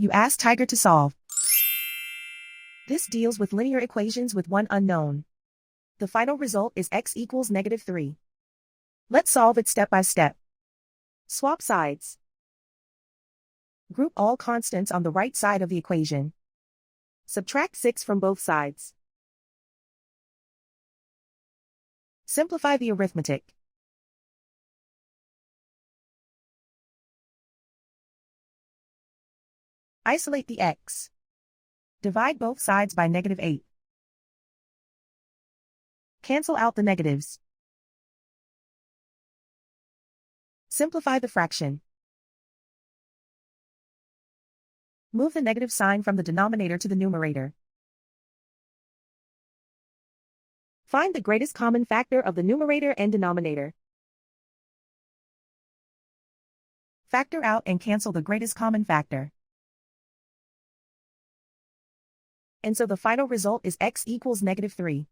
You ask Tiger to solve. This deals with linear equations with one unknown. The final result is x equals -3. Let's solve it step by step. Swap sides. Group all constants on the right side of the equation. Subtract 6 from both sides. Simplify the arithmetic. Isolate the x. Divide both sides by -8. Cancel out the negatives. Simplify the fraction. Move the negative sign from the denominator to the numerator. Find the greatest common factor of the numerator and denominator. Factor out and cancel the greatest common factor. And so the final result is x equals -3.